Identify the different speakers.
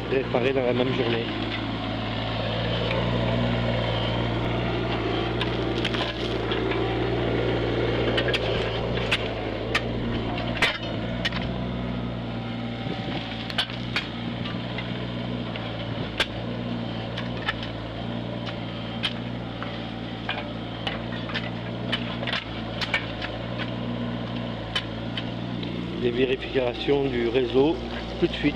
Speaker 1: réparé dans la même journée. Des vérifications du réseau tout de suite.